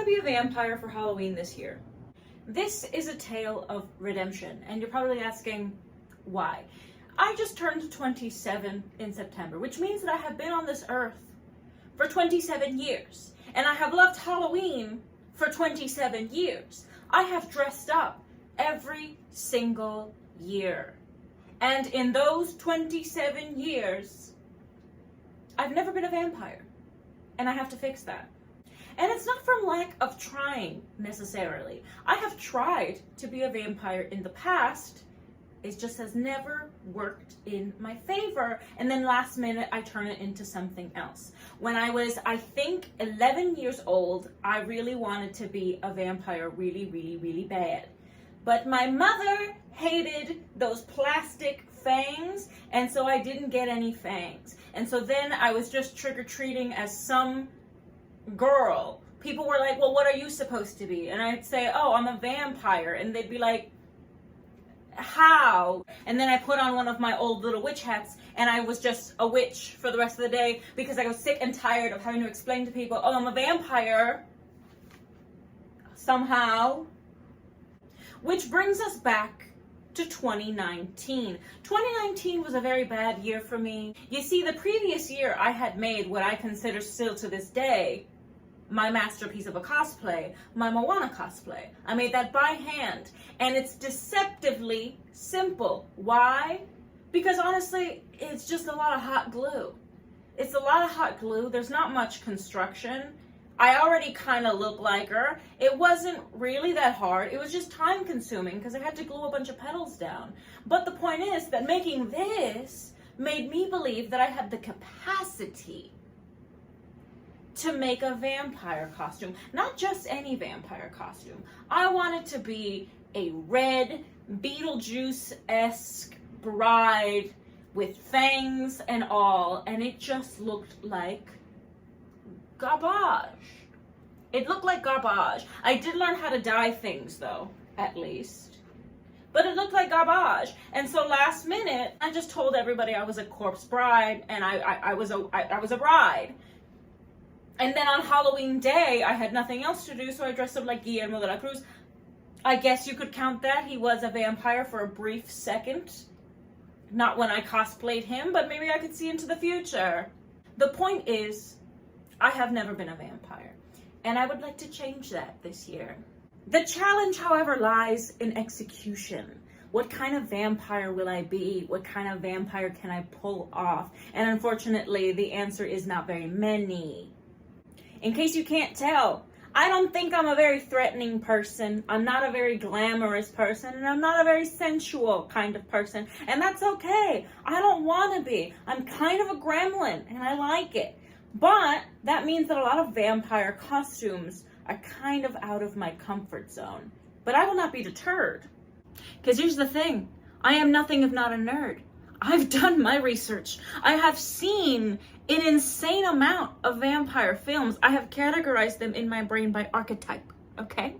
be a vampire for Halloween this year. This is a tale of redemption, and you're probably asking why. I just turned 27 in September, which means that I have been on this earth for 27 years, and I have loved Halloween for 27 years. I have dressed up every single year, and in those 27 years, I've never been a vampire, and I have to fix that. And it's not from lack of trying, necessarily. I have tried to be a vampire in the past. It just has never worked in my favor. And then last minute, I turn it into something else. When I was, I think, 11 years old, I really wanted to be a vampire really, really, really bad. But my mother hated those plastic fangs, and so I didn't get any fangs. And so then I was just trick-or-treating as some girl. People were like, well, what are you supposed to be? And I'd say, oh, I'm a vampire. And they'd be like, how? And then I put on one of my old little witch hats, and I was just a witch for the rest of the day because I was sick and tired of having to explain to people, oh, I'm a vampire somehow. Which brings us back to 2019. 2019 was a very bad year for me. You see, the previous year I had made what I consider still to this day my masterpiece of a cosplay, my Moana cosplay. I made that by hand, and it's deceptively simple. Why? Because honestly, it's just a lot of hot glue. It's a lot of hot glue. There's not much construction. I already kind of look like her. It wasn't really that hard. It was just time consuming because I had to glue a bunch of petals down. But the point is that making this made me believe that I had the capacity to make a vampire costume. Not just any vampire costume. I wanted to be a red Beetlejuice-esque bride with fangs and all, and it just looked like garbage. It looked like garbage. I did learn how to dye things though, at least. But it looked like garbage. And so last minute, I just told everybody I was a corpse bride, and I was a bride. And then on Halloween day, I had nothing else to do, so I dressed up like Guillermo de la Cruz. I guess you could count that. He was a vampire for a brief second. Not when I cosplayed him, but maybe I could see into the future. The point is, I have never been a vampire, and I would like to change that this year. The challenge, however, lies in execution. What kind of vampire will I be? What kind of vampire can I pull off? And unfortunately, the answer is not very many. In case you can't tell, I don't think I'm a very threatening person. I'm not a very glamorous person, and I'm not a very sensual kind of person. And that's okay. I don't want to be. I'm kind of a gremlin, and I like it. But that means that a lot of vampire costumes are kind of out of my comfort zone. But I will not be deterred. Because here's the thing. I am nothing if not a nerd. I've done my research. I have seen an insane amount of vampire films. I have categorized them in my brain by archetype, okay?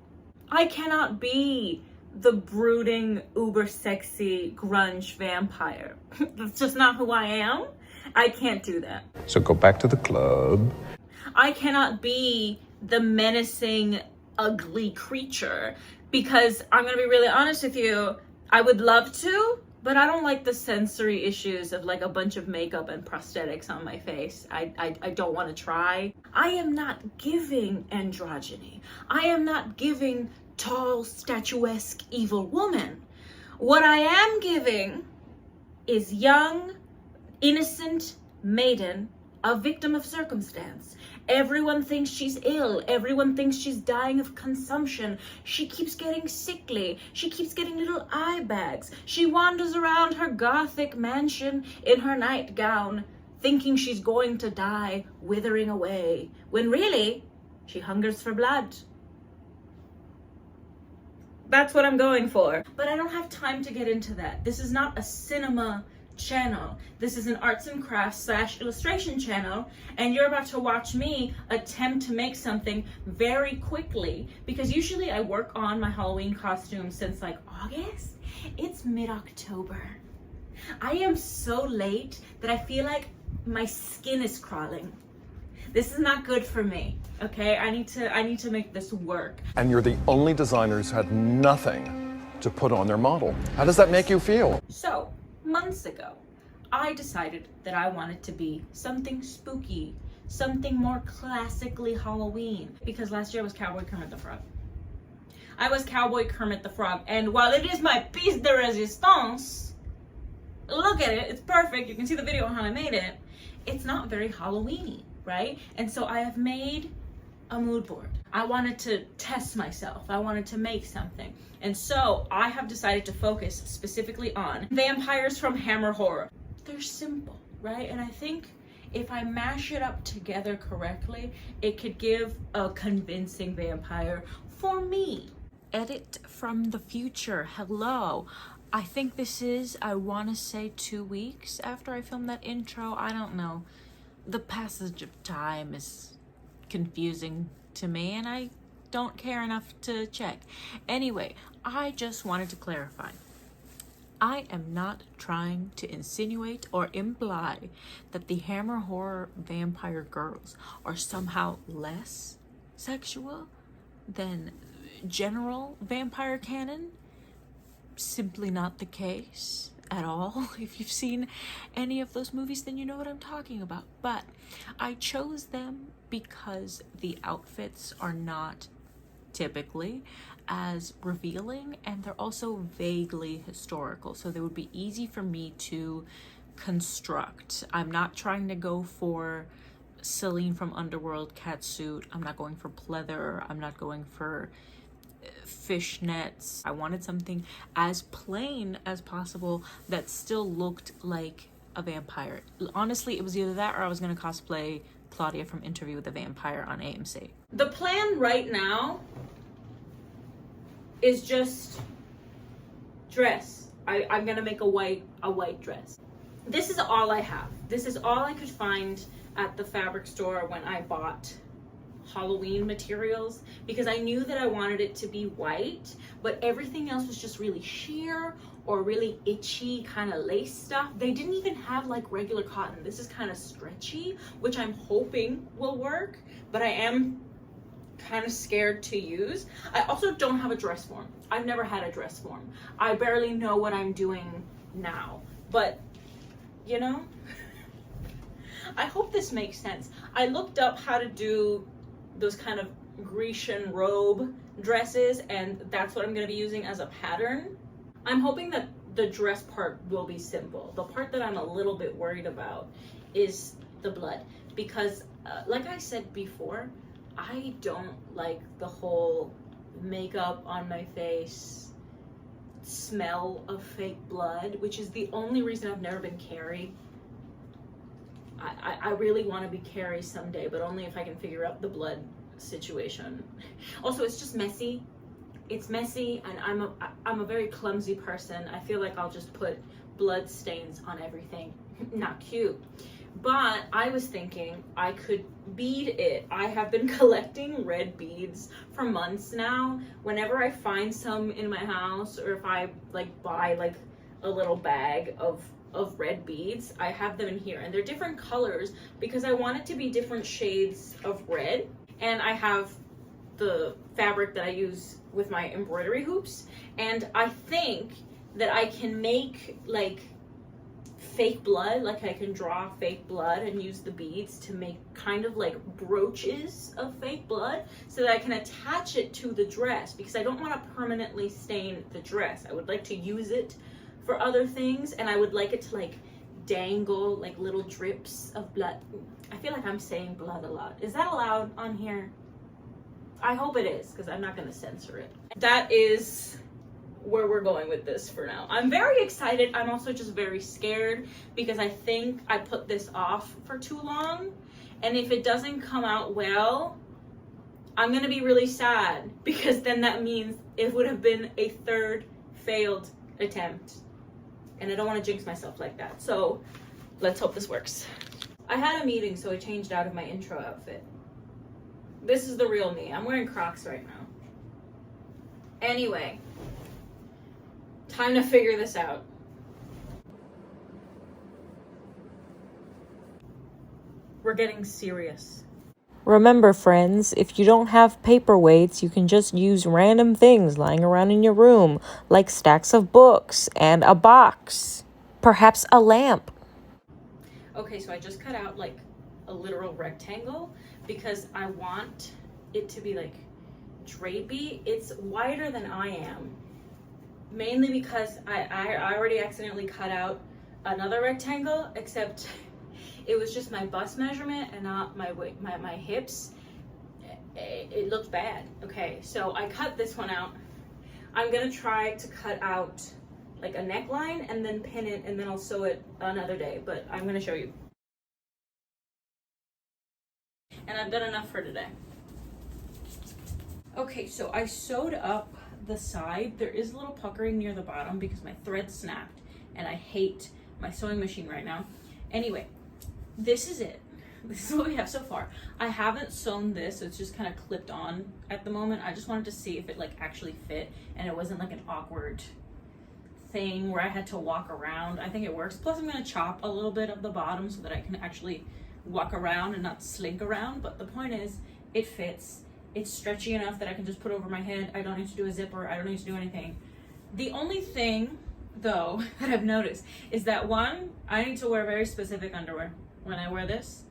I cannot be the brooding, uber sexy, grunge vampire. That's just not who I am. I can't do that. So go back to the club. I cannot be the menacing, ugly creature because I'm gonna be really honest with you, I would love to, but I don't like the sensory issues of like a bunch of makeup and prosthetics on my face. I don't want to try. I am not giving androgyny. I am not giving tall, statuesque, evil woman. What I am giving is young, innocent maiden, a victim of circumstance. Everyone thinks she's ill. Everyone thinks she's dying of consumption. She keeps getting sickly. She keeps getting little eye bags. She wanders around her gothic mansion in her nightgown, thinking she's going to die, withering away, when really, she hungers for blood. That's what I'm going for. But I don't have time to get into that. This is not a cinema channel. This is an arts and crafts / illustration channel, and you're about to watch me attempt to make something very quickly, because usually I work on my Halloween costume since like August. It's mid-October. I am so late that I feel like my skin is crawling. This is not good for me. Okay, I need to make this work. And you're the only designers who had nothing to put on their model. How does that make you feel? So, months ago, I decided that I wanted to be something spooky, something more classically Halloween, because last year was Cowboy Kermit the Frog. I was Cowboy Kermit the Frog, and while it is my piece de resistance, look at it, it's perfect, you can see the video on how I made it, it's not very Halloween-y, right? And so I have made a mood board. I wanted to test myself. I wanted to make something. And so I have decided to focus specifically on vampires from Hammer Horror. They're simple, right? And I think if I mash it up together correctly, it could give a convincing vampire for me. Edit from the future. Hello. I think this is, I want to say 2 weeks after I filmed that intro. I don't know. The passage of time is confusing to me and I don't care enough to check. Anyway, I just wanted to clarify. I am not trying to insinuate or imply that the Hammer Horror vampire girls are somehow less sexual than general vampire canon. Simply not the case at all. If you've seen any of those movies, then you know what I'm talking about. But I chose them because the outfits are not typically as revealing, and they're also vaguely historical, so they would be easy for me to construct. I'm not trying to go for Celine from Underworld catsuit. I'm not going for pleather. I'm not going for fishnets. I wanted something as plain as possible that still looked like a vampire. Honestly, it was either that or I was going to cosplay Claudia from Interview with a Vampire on AMC. The plan right now is just dress. I'm gonna make a white dress. This is all I have. This is all I could find at the fabric store when I bought Halloween materials, because I knew that I wanted it to be white, but everything else was just really sheer or really itchy kind of lace stuff. They didn't even have like regular cotton. This is kind of stretchy, which I'm hoping will work, but I am kind of scared to use. I also don't have a dress form. I've never had a dress form. I barely know what I'm doing now, but you know, I hope this makes sense. I looked up how to do those kind of Grecian robe dresses, and that's what I'm going to be using as a pattern. I'm hoping that the dress part will be simple. The part that I'm a little bit worried about is the blood, because like I said before, I don't like the whole makeup on my face, smell of fake blood, which is the only reason I've never been Carrie. I really want to be Carrie someday, but only if I can figure out the blood situation. Also, it's just messy. It's messy, and I'm a very clumsy person. I feel like I'll just put blood stains on everything. Not cute. But I was thinking I could bead it. I have been collecting red beads for months now. Whenever I find some in my house, or if I like buy like a little bag of red beads, I have them in here, and they're different colors because I want it to be different shades of red. And I have the fabric that I use with my embroidery hoops, and I think that I can make like fake blood, like I can draw fake blood and use the beads to make kind of like brooches of fake blood so that I can attach it to the dress, because I don't want to permanently stain the dress. I would like to use it for other things, and I would like it to like dangle like little drips of blood. I feel like I'm saying blood a lot. Is that allowed on here? I hope it is, because I'm not going to censor it. That is where we're going with this for now. I'm very excited. I'm also just very scared because I think I put this off for too long, and if it doesn't come out well, I'm gonna be really sad, because then that means it would have been a third failed attempt, and I don't want to jinx myself like that. So let's hope this works. I had a meeting, so I changed out of my intro outfit. This is the real me. I'm wearing Crocs right now. Anyway, time to figure this out. We're getting serious. Remember, friends, if you don't have paperweights, you can just use random things lying around in your room, like stacks of books and a box. Perhaps a lamp. Okay, so I just cut out like a literal rectangle because I want it to be like drapey. It's wider than I am, mainly because I already accidentally cut out another rectangle, except it was just my bust measurement and not my hips. It looked bad. Okay, so I cut this one out. I'm gonna try to cut out like a neckline and then pin it, and then I'll sew it another day, but I'm gonna show you. And I've done enough for today. Okay, so I sewed up the side. There is a little puckering near the bottom because my thread snapped, and I hate my sewing machine right now. Anyway, this is it. This is what we have so far. I haven't sewn this, so it's just kind of clipped on at the moment. I just wanted to see if it like actually fit and it wasn't like an awkward thing where I had to walk around. I think it works. Plus I'm gonna chop a little bit of the bottom so that I can actually walk around and not slink around. But the point is, it fits. It's stretchy enough that I can just put over my head. I don't need to do a zipper. I don't need to do anything. The only thing though that I've noticed is that one, I need to wear very specific underwear when I wear this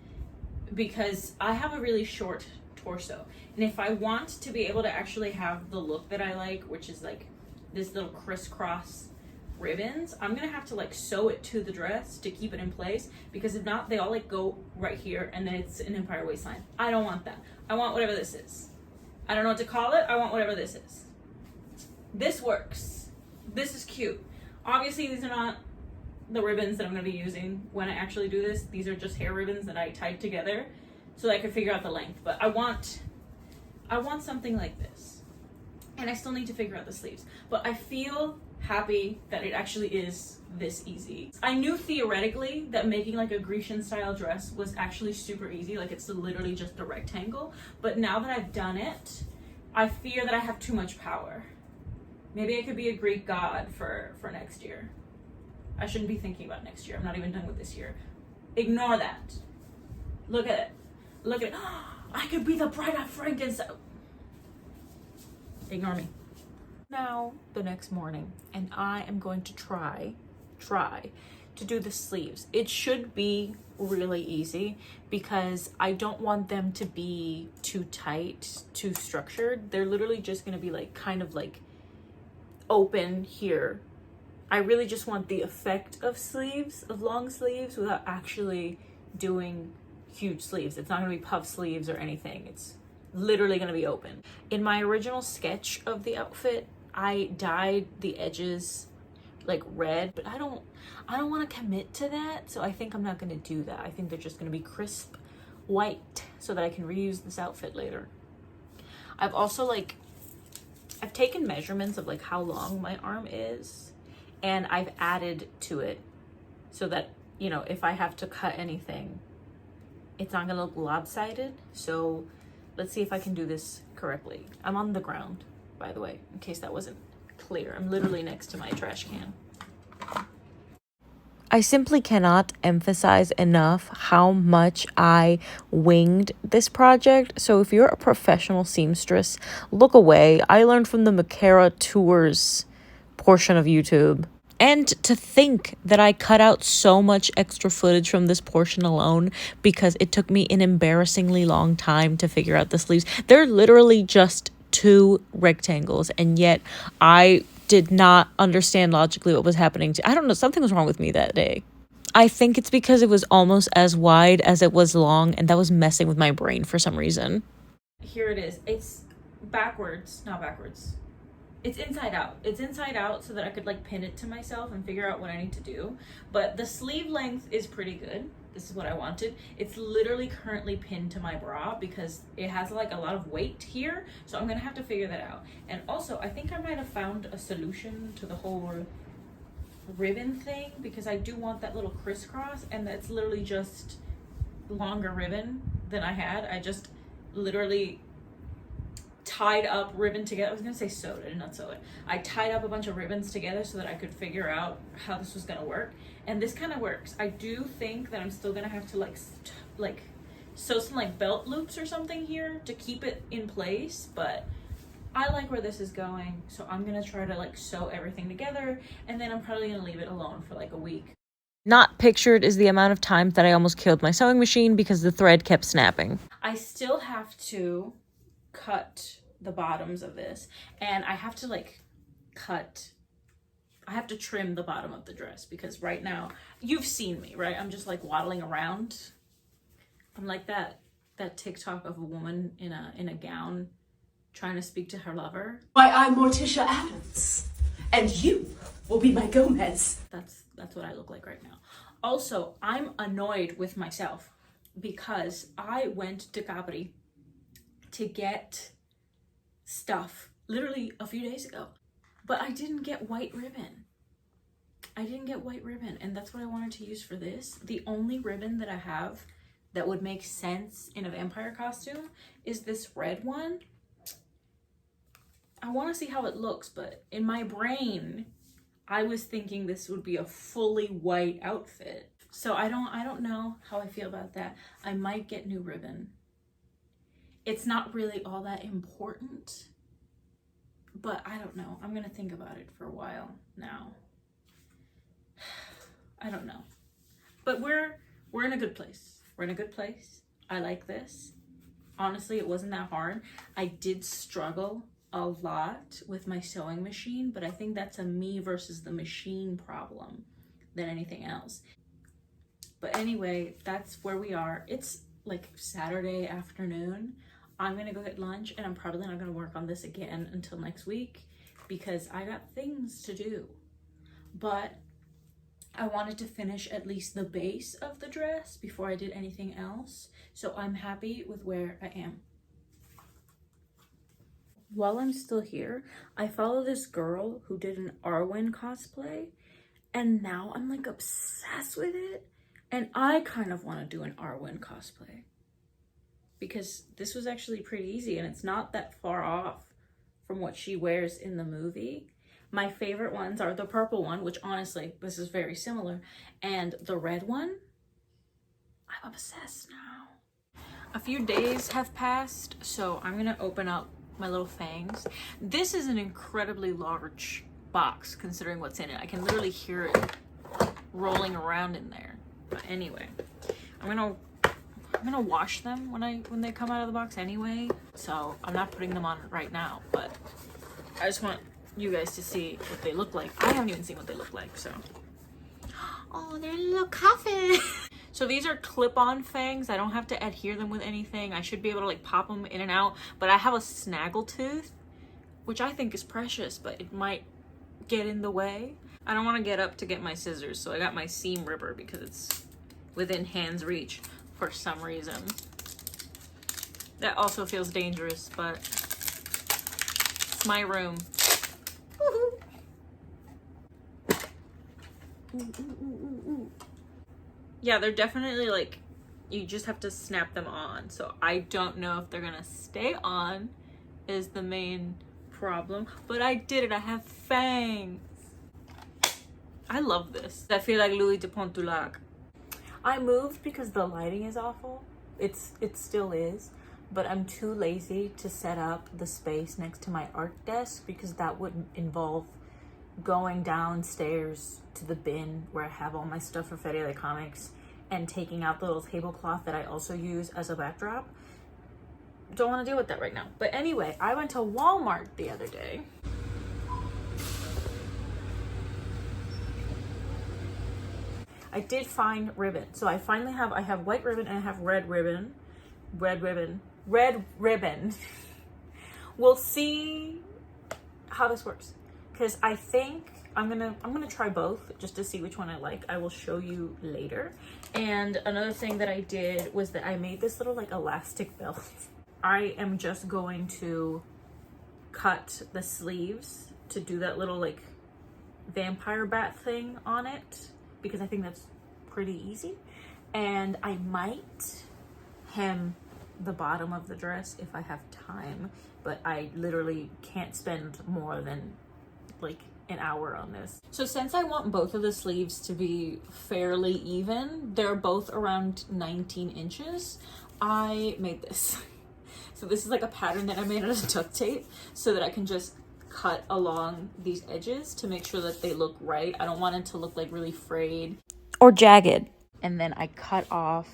because I have a really short torso. And if I want to be able to actually have the look that I like, which is like this little crisscross ribbons, I'm gonna have to like sew it to the dress to keep it in place, because if not, they all like go right here and then it's an empire waistline. I don't want that. I want whatever this is. I don't know what to call it. I want whatever this is. This works. This is cute. Obviously these are not the ribbons that I'm gonna be using when I actually do this. These are just hair ribbons that I tied together so that I could figure out the length. But I want something like this. And I still need to figure out the sleeves. But I feel happy that it actually is this easy. I knew theoretically that making like a Grecian style dress was actually super easy. Like it's literally just a rectangle. But now that I've done it, I fear that I have too much power. Maybe I could be a Greek god for next year. I shouldn't be thinking about next year. I'm not even done with this year. Ignore that. Look at it. Look at it. I could be the bride of Frankenstein. Ignore me. Now, the next morning, and I am going to try to do the sleeves. It should be really easy because I don't want them to be too tight, too structured. They're literally just gonna be like kind of like open here. I really just want the effect of sleeves, of long sleeves, without actually doing huge sleeves. It's not gonna be puff sleeves or anything. It's literally gonna be open. In my original sketch of the outfit, I dyed the edges like red, but I don't want to commit to that, so I think I'm not going to do that. I think they're just going to be crisp white so that I can reuse this outfit later. I've also I've taken measurements of like how long my arm is, and I've added to it so that, you know, if I have to cut anything, it's not going to look lopsided. So let's see if I can do this correctly. I'm on the ground, by the way, in case that wasn't clear. I'm literally next to my trash can. I simply cannot emphasize enough how much I winged this project. So if you're a professional seamstress, look away. I learned from the Makara Tours portion of YouTube. And to think that I cut out so much extra footage from this portion alone because it took me an embarrassingly long time to figure out the sleeves. They're literally just 2 rectangles, and yet I did not understand logically what was happening. I don't know, something was wrong with me that day. I think it's because it was almost as wide as it was long, and that was messing with my brain for some reason. Here it is. It's backwards, not backwards. It's inside out. It's inside out so that I could like pin it to myself and figure out what I need to do. But the sleeve length is pretty good. This is what I wanted. It's literally currently pinned to my bra because it has like a lot of weight here. So I'm gonna have to figure that out. And also, I think I might have found a solution to the whole ribbon thing, because I do want that little crisscross, and that's literally just longer ribbon than I had. I just literally tied up ribbon together. I was gonna say sewed, I did not sew it. I tied up a bunch of ribbons together so that I could figure out how this was gonna work, and this kind of works. I do think that I'm still gonna have to like sew some like belt loops or something here to keep it in place, but I like where this is going, so I'm gonna try to like sew everything together, and then I'm probably gonna leave it alone for like a week. Not pictured is the amount of times that I almost killed my sewing machine because the thread kept snapping. I still have to cut the bottoms of this, and I have to like I have to trim the bottom of the dress, because right now, you've seen me, right? I'm just like waddling around. I'm like that TikTok of a woman in a gown trying to speak to her lover. Why, I'm Morticia Adams, and you will be my Gomez. That's what I look like right now. Also, I'm annoyed with myself because I went to Capri to get stuff literally a few days ago, but I didn't get white ribbon. And that's what I wanted to use for this. The only ribbon that I have that would make sense in a vampire costume is this red one. I want to see how it looks, but in my brain, I was thinking this would be a fully white outfit. So I don't know how I feel about that. I might get new ribbon. It's not really all that important, but I don't know. I'm gonna think about it for a while now. I don't know. But we're in a good place. We're in a good place. I like this. Honestly, it wasn't that hard. I did struggle a lot with my sewing machine, but I think that's a me versus the machine problem than anything else. But anyway, that's where we are. It's like Saturday afternoon. I'm gonna go get lunch, and I'm probably not gonna work on this again until next week because I got things to do. But I wanted to finish at least the base of the dress before I did anything else. So I'm happy with where I am. While I'm still here, I follow this girl who did an Arwen cosplay, and now I'm like obsessed with it. And I kind of want to do an Arwen cosplay because this was actually pretty easy, and it's not that far off from what she wears in the movie. My favorite ones are the purple one, which honestly, this is very similar, and the red one. I'm obsessed now. A few days have passed, so I'm gonna open up my little fangs. This is an incredibly large box considering what's in it. I can literally hear it rolling around in there. But anyway, I'm gonna wash them when they come out of the box anyway. So I'm not putting them on right now, but I just want you guys to see what they look like. I haven't even seen what they look like, so. Oh, they're a little coffin. So these are clip-on fangs. I don't have to adhere them with anything. I should be able to like pop them in and out, but I have a snaggle tooth, which I think is precious, but it might get in the way. I don't want to get up to get my scissors, so I got my seam ripper because it's within hand's reach for some reason. That also feels dangerous, but it's my room. Yeah, they're definitely like, you just have to snap them on. So I don't know if they're gonna stay on is the main problem, but I did it. I have fangs. I love this. I feel like Louis de Pontulac. I moved because the lighting is awful. It still is, but I'm too lazy to set up the space next to my art desk because that would involve going downstairs to the bin where I have all my stuff for Feria de Comics and taking out the little tablecloth that I also use as a backdrop. Don't want to deal with that right now. But anyway, I went to Walmart the other day. I did find ribbon. So I finally have white ribbon and I have red ribbon. Red ribbon. We'll see how this works. Because I think I'm gonna try both just to see which one I like. I will show you later. And another thing that I did was that I made this little like elastic belt. I am just going to cut the sleeves to do that little like vampire bat thing on it because I think that's pretty easy. And I might hem the bottom of the dress if I have time, but I literally can't spend more than like an hour on this. So since I want both of the sleeves to be fairly even, they're both around 19 inches. I made this. So this is like a pattern that I made out of duct tape so that I can just cut along these edges to make sure that they look right. I don't want it to look like really frayed or jagged. And then I cut off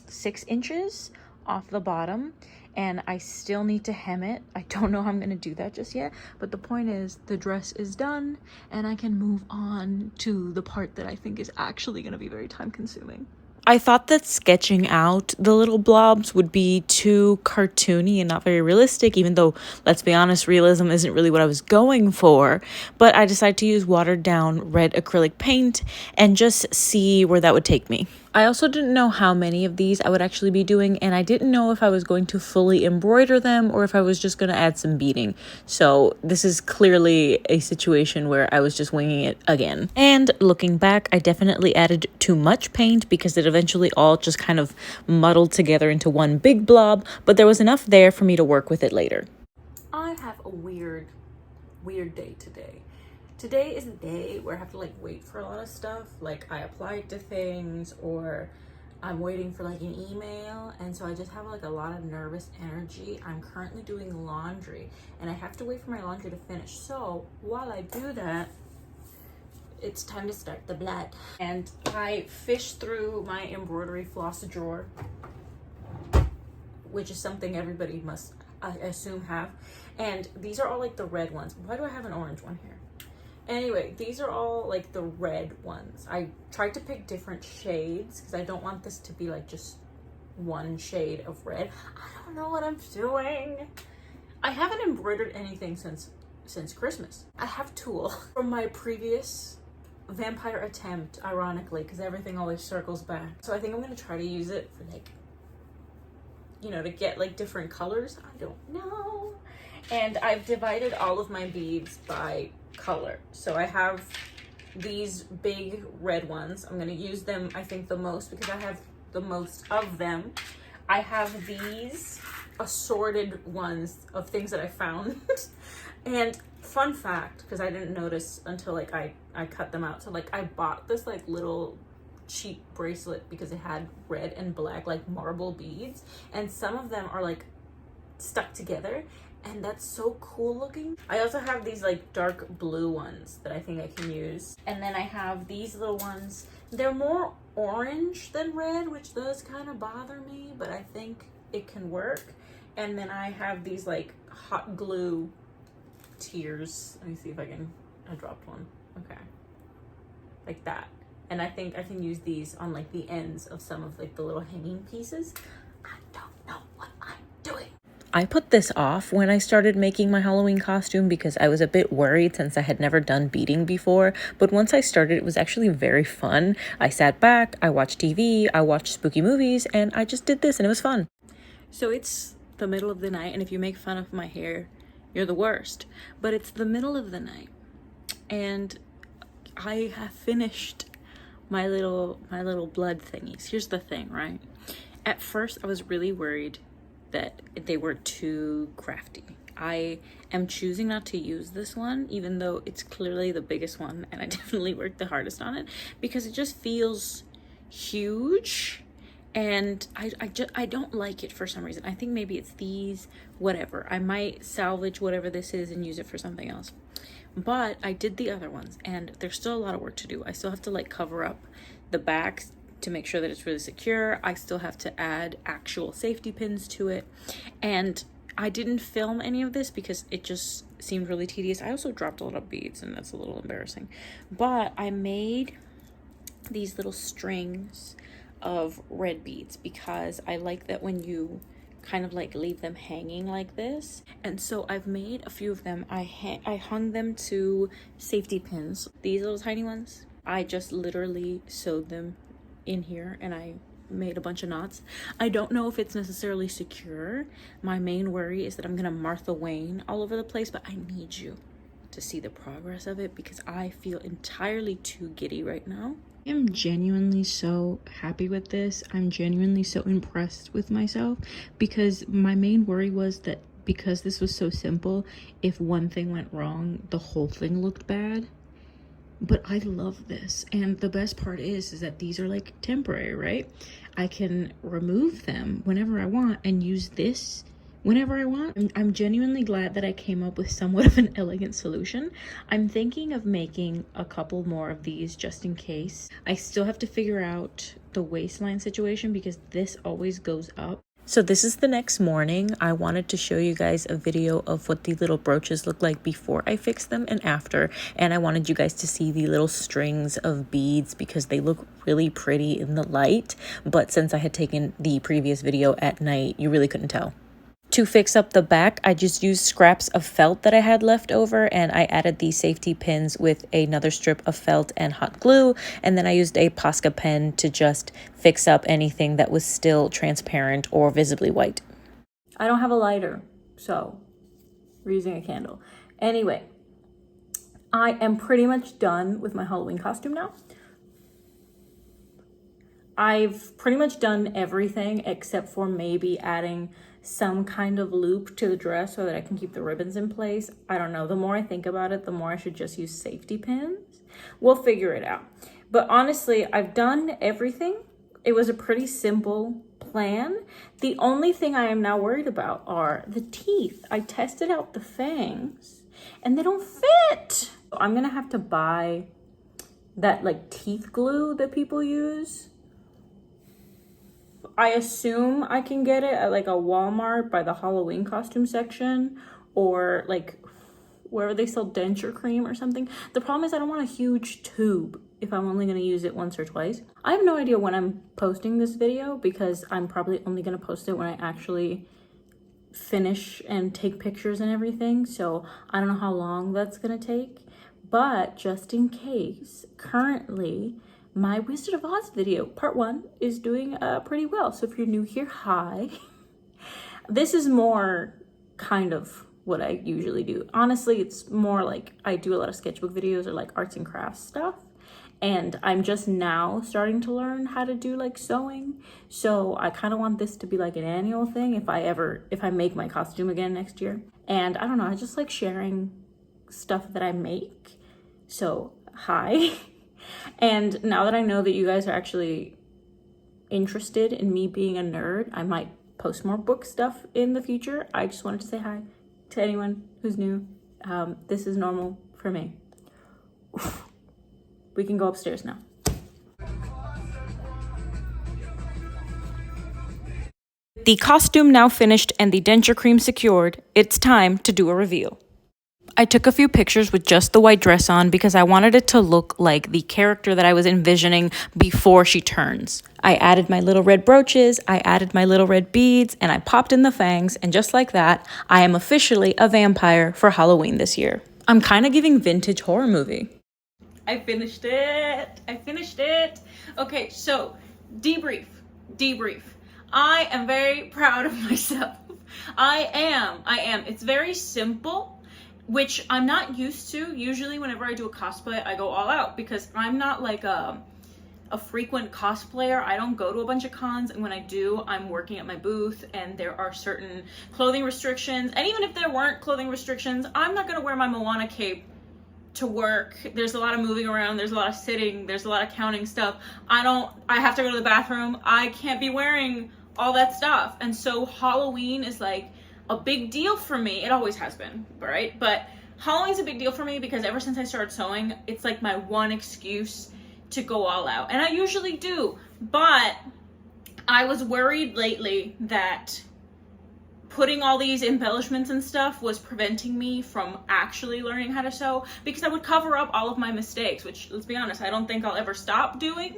6 inches off the bottom, and I still need to hem it. I don't know how I'm gonna do that just yet, but the point is the dress is done and I can move on to the part that I think is actually gonna be very time consuming. I thought that sketching out the little blobs would be too cartoony and not very realistic, even though, let's be honest, realism isn't really what I was going for. But I decided to use watered down red acrylic paint and just see where that would take me. I also didn't know how many of these I would actually be doing, and I didn't know if I was going to fully embroider them or if I was just going to add some beading. So this is clearly a situation where I was just winging it again. And looking back, I definitely added too much paint because it eventually all just kind of muddled together into one big blob, but there was enough there for me to work with it later. I have a weird day today. Today is a day where I have to like wait for a lot of stuff. Like I applied to things or I'm waiting for like an email, and so I just have like a lot of nervous energy. I'm currently doing laundry and I have to wait for my laundry to finish. So while I do that, it's time to start the blood. And I fished through my embroidery floss drawer, which is something everybody must, I assume, have. And these are all like the red ones. Why do I have an orange one here? Anyway, these are all like the red ones. I tried to pick different shades because I don't want this to be like just one shade of red. I don't know what I'm doing. I haven't embroidered anything since Christmas. I have tulle from my previous vampire attempt, ironically, because everything always circles back. So I think I'm gonna try to use it for like, you know, to get like different colors. I don't know. And I've divided all of my beads by color. So I have these big red ones. I'm gonna use them, I think, the most because I have the most of them. I have these assorted ones of things that I found. And fun fact, because I didn't notice until like I cut them out. So like I bought this like little cheap bracelet because it had red and black like marble beads, and some of them are like stuck together, and that's so cool looking. I also have these like dark blue ones that I think I can use. And then I have these little ones. They're more orange than red, which does kind of bother me, but I think it can work. And then I have these like hot glue tears. Let me see if I dropped one. Okay. Like that. And I think I can use these on like the ends of some of like the little hanging pieces. I don't know what I'm doing. I put this off when I started making my Halloween costume because I was a bit worried since I had never done beading before. But once I started, it was actually very fun. I sat back, I watched TV, I watched spooky movies, and I just did this and it was fun. So it's the middle of the night, and if you make fun of my hair, you're the worst. But it's the middle of the night and I have finished my little blood thingies. Here's the thing, right? At first I was really worried that they were too crafty. I am choosing not to use this one, even though it's clearly the biggest one and I definitely worked the hardest on it, because it just feels huge and I don't like it for some reason. I think maybe it's these, whatever. I might salvage whatever this is and use it for something else. But I did the other ones and there's still a lot of work to do. I still have to like cover up the backs to make sure that it's really secure. I still have to add actual safety pins to it. And I didn't film any of this because it just seemed really tedious. I also dropped a lot of beads and that's a little embarrassing. But I made these little strings of red beads because I like that when you kind of like leave them hanging like this. And so I've made a few of them. I hung them to safety pins. These little tiny ones, I just literally sewed them in here and I made a bunch of knots. I don't know if it's necessarily secure. My main worry is that I'm gonna Martha Wayne all over the place, but I need you to see the progress of it because I feel entirely too giddy right now. I am genuinely so happy with this. I'm genuinely so impressed with myself because my main worry was that because this was so simple, if one thing went wrong, the whole thing looked bad. But I love this, and the best part is that these are like temporary, right? I can remove them whenever I want and use this whenever I want. I'm genuinely glad that I came up with somewhat of an elegant solution. I'm thinking of making a couple more of these just in case. I still have to figure out the waistline situation because this always goes up. So this is the next morning. I wanted to show you guys a video of what the little brooches look like before I fix them and after. And I wanted you guys to see the little strings of beads because they look really pretty in the light. But since I had taken the previous video at night, you really couldn't tell. To fix up the back, I just used scraps of felt that I had left over, and I added the safety pins with another strip of felt and hot glue, and then I used a Posca pen to just fix up anything that was still transparent or visibly white. I don't have a lighter, so we're using a candle. Anyway, I am pretty much done with my Halloween costume now. I've pretty much done everything except for maybe adding some kind of loop to the dress so that I can keep the ribbons in place. I don't know. The more I think about it, the more I should just use safety pins. We'll figure it out. But honestly, I've done everything. It was a pretty simple plan. The only thing I am now worried about are the teeth. I tested out the fangs and they don't fit. I'm gonna have to buy that like teeth glue that people use. I assume I can get it at like a Walmart by the Halloween costume section or like wherever they sell denture cream or something. The problem is I don't want a huge tube if I'm only going to use it once or twice. I have no idea when I'm posting this video because I'm probably only going to post it when I actually finish and take pictures and everything. So I don't know how long that's going to take. But just in case, currently my Wizard of Oz video, part 1, is doing pretty well. So if you're new here, hi. This is more kind of what I usually do. Honestly, it's more like I do a lot of sketchbook videos or like arts and crafts stuff. And I'm just now starting to learn how to do like sewing. So I kind of want this to be like an annual thing if I make my costume again next year. And I don't know, I just like sharing stuff that I make. So hi. And now that I know that you guys are actually interested in me being a nerd, I might post more book stuff in the future. I just wanted to say hi to anyone who's new. This is normal for me. We can go upstairs now. The costume now finished and the denture cream secured, it's time to do a reveal. I took a few pictures with just the white dress on because I wanted it to look like the character that I was envisioning before she turns. I added my little red brooches, I added my little red beads, and I popped in the fangs, and just like that, I am officially a vampire for Halloween this year. I'm kind of giving vintage horror movie. I finished it. Okay, so debrief. I am very proud of myself. I am. It's very simple, which I'm not used to. Usually whenever I do a cosplay, I go all out because I'm not like a frequent cosplayer. I don't go to a bunch of cons, and when I do, I'm working at my booth and there are certain clothing restrictions. And even if there weren't clothing restrictions, I'm not gonna wear my Moana cape to work. There's a lot of moving around, there's a lot of sitting, there's a lot of counting stuff. I have to go to the bathroom. I can't be wearing all that stuff. And so Halloween is like a big deal for me. It always has been, right? But Halloween's a big deal for me because ever since I started sewing, it's like my one excuse to go all out. And I usually do, but I was worried lately that putting all these embellishments and stuff was preventing me from actually learning how to sew because I would cover up all of my mistakes, which, let's be honest, I don't think I'll ever stop doing.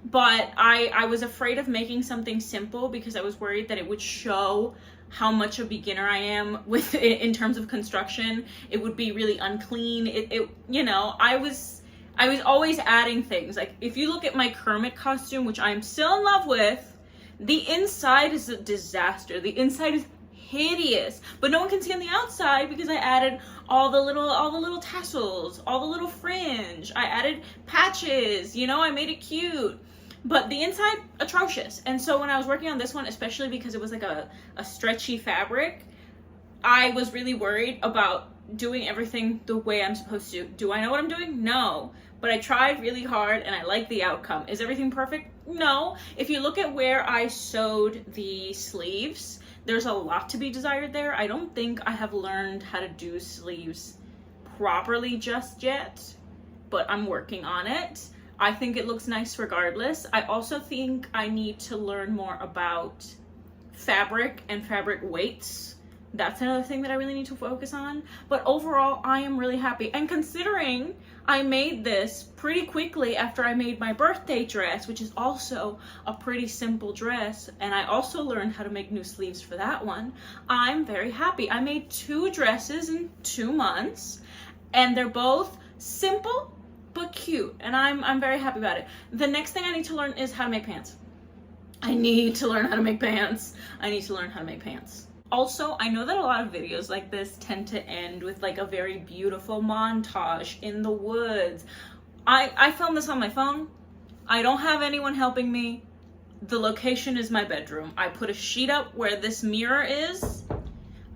But I was afraid of making something simple because I was worried that it would show how much a beginner I am with in terms of construction. It would be really unclean. I was always adding things. Like if you look at my Kermit costume, which I'm still in love with, the inside is a disaster. The inside is hideous, but no one can see on the outside because I added all the little tassels, all the little fringe. I added patches, I made it cute. But the inside, atrocious. And so when I was working on this one, especially because it was like a stretchy fabric, I was really worried about doing everything the way I'm supposed to. Do I know what I'm doing? No. but I tried really hard and I like the outcome. Is everything perfect? No. If you look at where I sewed the sleeves, there's a lot to be desired there. I don't think I have learned how to do sleeves properly just yet, but I'm working on it. I think it looks nice regardless. I also think I need to learn more about fabric and fabric weights. That's another thing that I really need to focus on. But overall, I am really happy. And considering I made this pretty quickly after I made my birthday dress, which is also a pretty simple dress, and I also learned how to make new sleeves for that one, I'm very happy. I made 2 dresses in 2 months, and they're both simple but cute, and I'm very happy about it. The next thing I need to learn is how to make pants. I need to learn how to make pants. Also, I know that a lot of videos like this tend to end with like a very beautiful montage in the woods. I filmed this on my phone. I don't have anyone helping me. The location is my bedroom. I put a sheet up where this mirror is.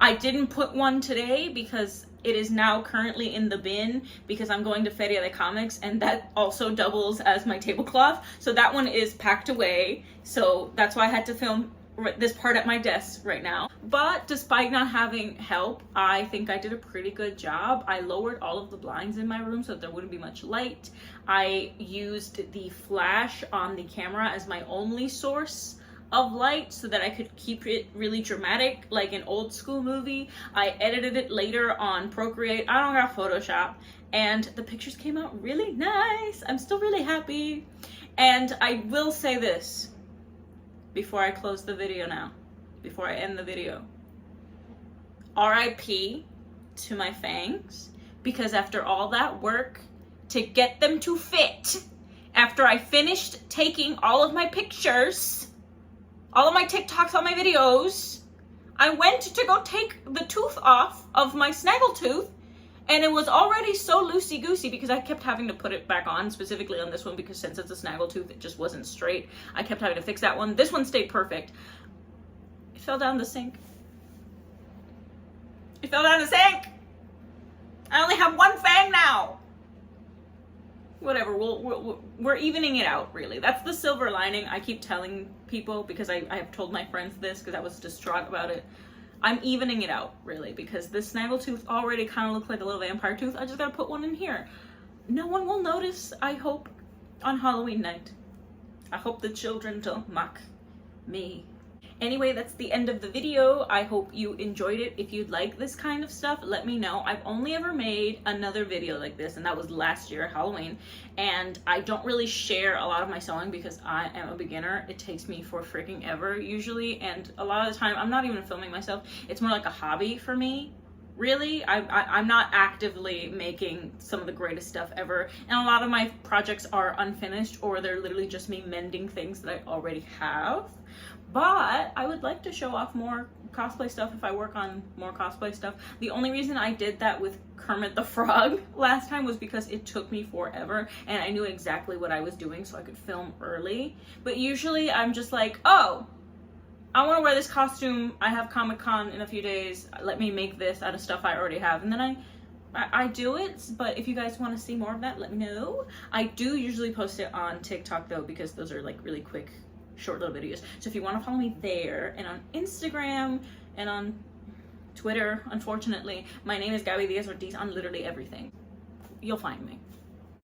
I didn't put one today because it is now currently in the bin because I'm going to Feria de Comics, and that also doubles as my tablecloth. So that one is packed away. So that's why I had to film this part at my desk right now. But despite not having help, I think I did a pretty good job. I lowered all of the blinds in my room so that there wouldn't be much light. I used the flash on the camera as my only source of light so that I could keep it really dramatic like an old school movie. I edited it later on Procreate. I don't got Photoshop, and the pictures came out really nice. I'm still really happy. And I will say this before I close the video now, before I end the video. RIP to my fangs, because after all that work to get them to fit, after I finished taking all of my pictures, all of my TikToks, all my videos, I went to go take the tooth off of my snaggle tooth, and it was already so loosey-goosey because I kept having to put it back on, specifically on this one, because since it's a snaggle tooth, it just wasn't straight. I kept having to fix that one. This one stayed perfect. It fell down the sink. It fell down the sink! I only have 1 fang now! Whatever, we're evening it out, really. That's the silver lining. I keep telling people, because I have told my friends this because I was distraught about it. I'm evening it out, really, because this snaggle tooth already kind of looked like a little vampire tooth. I just gotta put one in here. No one will notice, I hope, on Halloween night. I hope the children don't mock me. Anyway, that's the end of the video. I hope you enjoyed it. If you'd like this kind of stuff, let me know. I've only ever made another video like this, and that was last year at Halloween. And I don't really share a lot of my sewing because I am a beginner. It takes me for freaking ever usually, and a lot of the time I'm not even filming myself. It's more like a hobby for me. Really, I'm not actively making some of the greatest stuff ever, and a lot of my projects are unfinished, or they're literally just me mending things that I already have. But I would like to show off more cosplay stuff if I work on more cosplay stuff. The only reason I did that with Kermit the Frog last time was because it took me forever and I knew exactly what I was doing so I could film early. But usually I'm just like, oh, I want to wear this costume. I have Comic-Con in a few days. Let me make this out of stuff I already have. And then I do it, but if you guys want to see more of that, let me know. I do usually post it on TikTok though, because those are like really quick, short little videos. So if you want to follow me there, and on Instagram and on Twitter, unfortunately, my name is Gabby Diaz Ortiz on literally everything. You'll find me.